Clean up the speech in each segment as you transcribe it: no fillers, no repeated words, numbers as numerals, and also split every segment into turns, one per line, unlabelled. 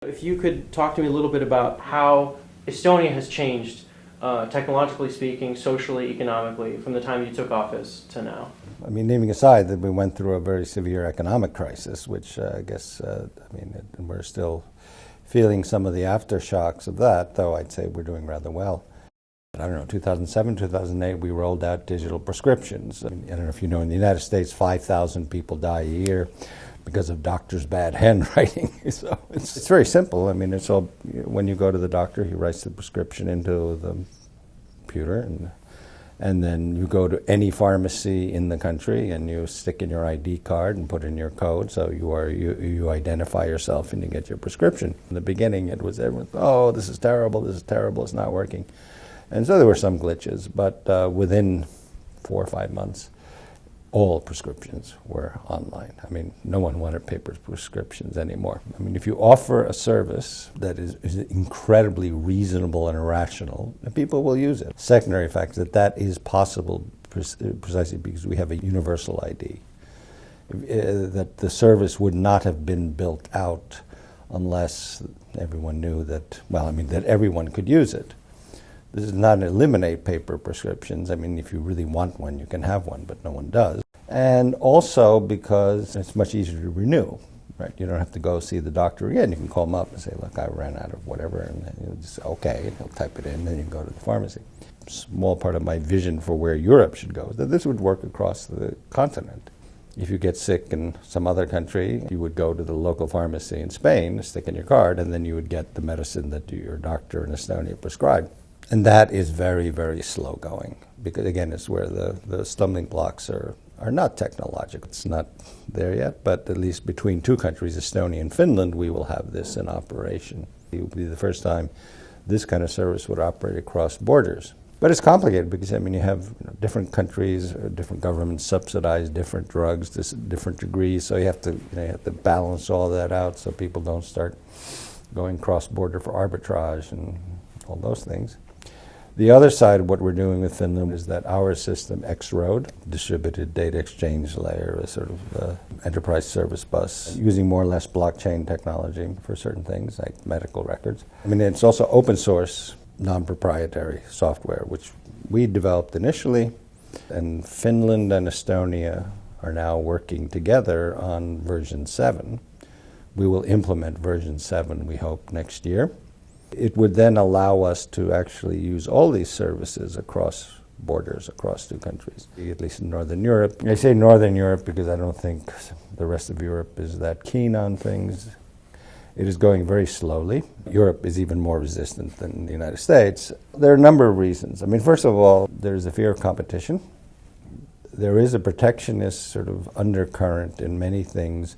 If you could talk to me a little bit about how Estonia has changed, technologically speaking, socially, economically, from the time you took office to now.
I mean, leaving aside that we went through a very severe economic crisis, which I guess, we're still feeling some of the aftershocks of that, though I'd say we're doing rather well. I don't know, 2007, 2008, we rolled out digital prescriptions. I don't know if you know, in the United States, 5,000 people die a year because of doctors' bad handwriting. So it's very simple. I mean, it's all, when you go to the doctor, he writes the prescription into the computer, and then you go to any pharmacy in the country and you stick in your ID card and put in your code, so you identify yourself and you get your prescription. In the beginning, it was everyone, oh, this is terrible, it's not working. And so there were some glitches, but within 4 or 5 months, all prescriptions were online. I mean, no one wanted paper prescriptions anymore. I mean, if you offer a service that is incredibly reasonable and rational, people will use it. Secondary fact is that is possible precisely because we have a universal ID. That the service would not have been built out unless everyone knew that, that everyone could use it. This does not eliminate paper prescriptions. I mean, if you really want one, you can have one, but no one does. And also because it's much easier to renew, right? You don't have to go see the doctor again. You can call them up and say, look, I ran out of whatever, and he'll just say, okay, and he'll type it in, and then you can go to the pharmacy. A small part of my vision for where Europe should go is that this would work across the continent. If you get sick in some other country, you would go to the local pharmacy in Spain, stick in your card, and then you would get the medicine that your doctor in Estonia prescribed. And that is very, very slow going, because again, it's where the stumbling blocks are not technological. It's not there yet, but at least between two countries, Estonia and Finland, we will have this in operation. It will be the first time this kind of service would operate across borders. But it's complicated because, you have different countries, different governments subsidize different drugs to different degrees, so you have to balance all that out so people don't start going cross-border for arbitrage and all those things. The other side of what we're doing with Finland is that our system, X-Road, distributed data exchange layer, a sort of enterprise service bus, using more or less blockchain technology for certain things, like medical records. It's also open source, non-proprietary software, which we developed initially, and Finland and Estonia are now working together on version 7. We will implement version 7, we hope, next year. It would then allow us to actually use all these services across borders, across two countries, at least in Northern Europe. I say Northern Europe because I don't think the rest of Europe is that keen on things. It is going very slowly. Europe is even more resistant than the United States. There are a number of reasons. First of all, there's a fear of competition. There is a protectionist sort of undercurrent in many things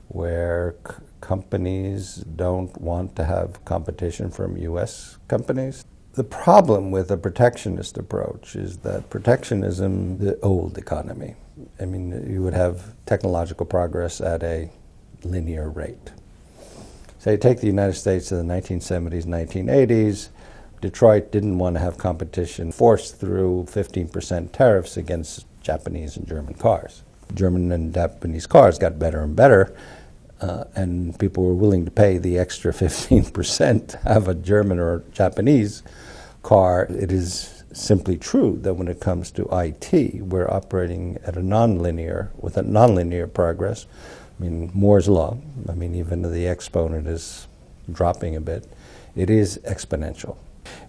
where companies don't want to have competition from U.S. companies. The problem with a protectionist approach is that protectionism, the old economy. You would have technological progress at a linear rate. Say, take the United States in the 1970s, 1980s. Detroit didn't want to have competition, forced through 15% tariffs against Japanese and German cars. German and Japanese cars got better and better, and people were willing to pay the extra 15% to have a German or Japanese car. It is simply true that when it comes to IT, we're operating at with a nonlinear progress. Moore's law, even though the exponent is dropping a bit, it is exponential.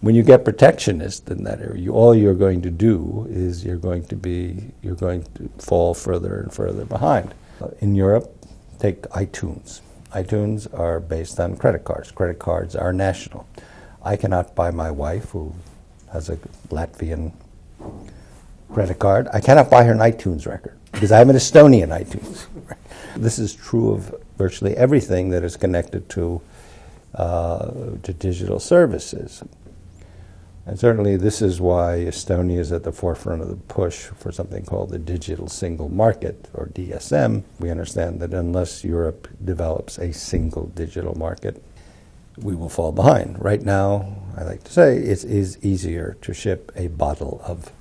When you get protectionist in that area, all you're going to do is you're going to fall further and further behind. In Europe, take iTunes. iTunes are based on credit cards. Credit cards are national. I cannot buy my wife, who has a Latvian credit card, I cannot buy her an iTunes record because I have an Estonian iTunes. This is true of virtually everything that is connected to digital services. And certainly this is why Estonia is at the forefront of the push for something called the Digital Single Market, or DSM. We understand that unless Europe develops a single digital market, we will fall behind. Right now, I like to say, it is easier to ship a bottle of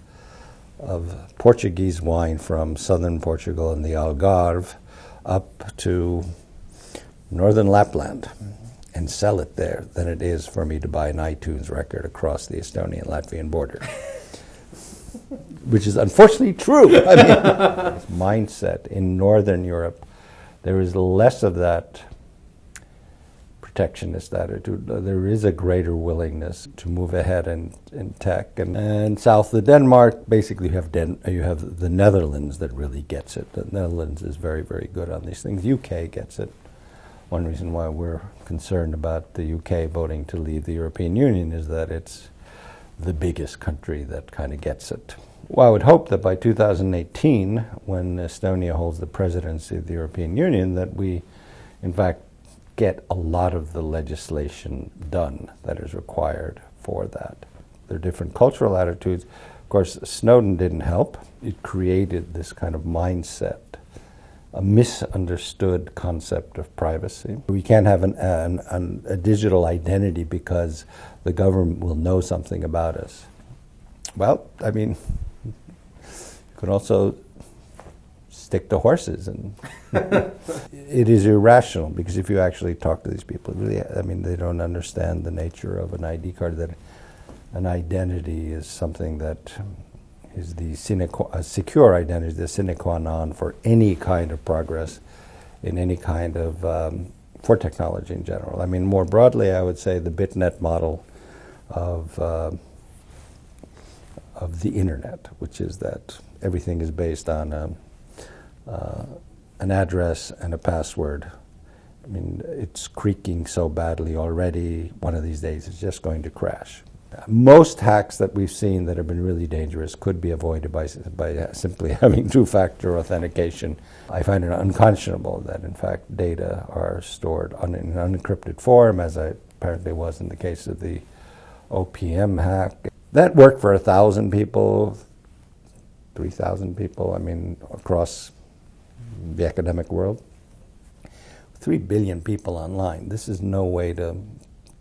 Portuguese wine from southern Portugal and the Algarve up to northern Lapland and sell it there than it is for me to buy an iTunes record across the Estonian-Latvian border. Which is unfortunately true. I mean, this mindset in Northern Europe, there is less of that protectionist attitude. There is a greater willingness to move ahead in tech. And south of Denmark, basically you have the Netherlands that really gets it. The Netherlands is very, very good on these things. UK gets it. One reason why we're concerned about the UK voting to leave the European Union is that it's the biggest country that kind of gets it. Well, I would hope that by 2018, when Estonia holds the presidency of the European Union, that we, in fact, get a lot of the legislation done that is required for that. There are different cultural attitudes. Of course, Snowden didn't help. It created this kind of mindset, a misunderstood concept of privacy. We can't have a digital identity because the government will know something about us. Well, I mean, you could also stick to horses, and it is irrational, because if you actually talk to these people, really, I mean, they don't understand the nature of an ID card, that an identity is something that is a secure identity, the sine qua non for any kind of progress in any kind of, for technology in general. I mean, more broadly, I would say the BitNet model of the internet, which is that everything is based on an address and a password. I mean, it's creaking so badly already. One of these days, it's just going to crash. Most hacks that we've seen that have been really dangerous could be avoided by simply having two-factor authentication. I find it unconscionable that, in fact, data are stored in an unencrypted form, as apparently was in the case of the OPM hack. That worked for 1,000 people, 3,000 people, I mean, across the academic world. 3 billion people online. This is no way to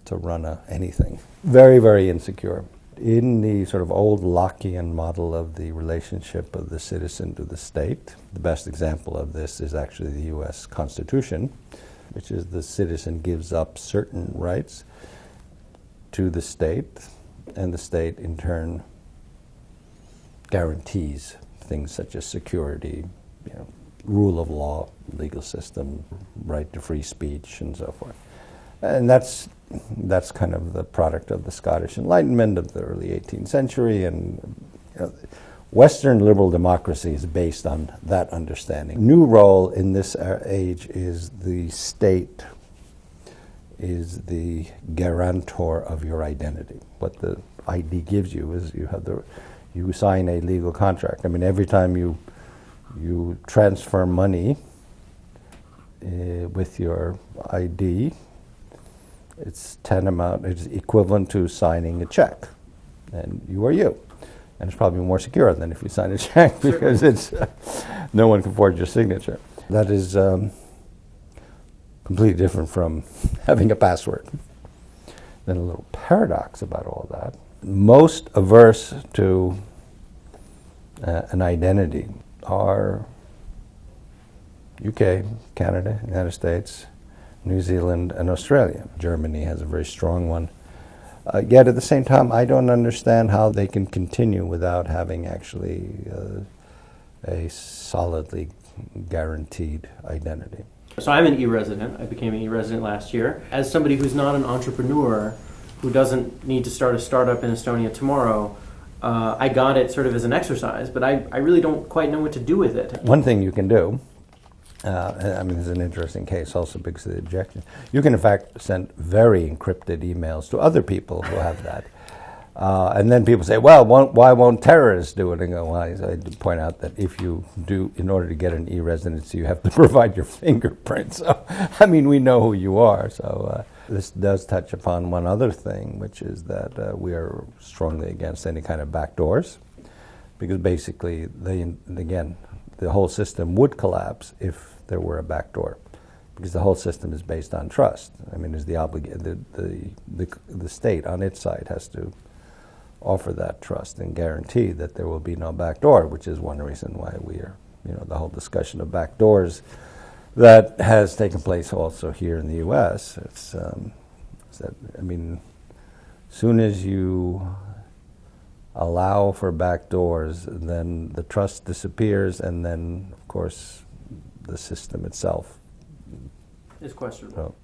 run anything. Very, very insecure. In the sort of old Lockean model of the relationship of the citizen to the state, the best example of this is actually the U.S. Constitution, which is the citizen gives up certain rights to the state, and the state in turn guarantees things such as security, rule of law, legal system, right to free speech, and so forth. And that's kind of the product of the Scottish Enlightenment of the early 18th century, and Western liberal democracy is based on that understanding. New role in this age is the state is the guarantor of your identity. What the ID gives you is you sign a legal contract. I mean, every time you transfer money with your ID, it's equivalent to signing a check, and you are you. And it's probably more secure than if you sign a check, because it's no one can forge your signature. That is completely different from having a password. Then a little paradox about all that. Most averse to an identity are UK, Canada, United States, New Zealand, and Australia. Germany has a very strong one. Yet at the same time, I don't understand how they can continue without having actually a solidly guaranteed identity.
So I'm an e-resident. I became an e-resident last year. As somebody who's not an entrepreneur, who doesn't need to start a startup in Estonia tomorrow, I got it sort of as an exercise, but I really don't quite know what to do with it.
One thing you can do, I mean, this is an interesting case also because of the objection. You can, in fact, send very encrypted emails to other people who have that. And then people say, well, why won't terrorists do it? And go, well, I point out that if you do, in order to get an e-residency, you have to provide your fingerprints. So, I mean, we know who you are. So this does touch upon one other thing, which is that we are strongly against any kind of backdoors, because basically, the whole system would collapse if there were a backdoor, because the whole system is based on trust. I mean, the state on its side has to offer that trust and guarantee that there will be no backdoor, which is one reason why we are, the whole discussion of backdoors that has taken place also here in the U.S. is that, I mean, soon as you allow for back doors, then the trust disappears, and then, of course, the system itself.
It's questionable.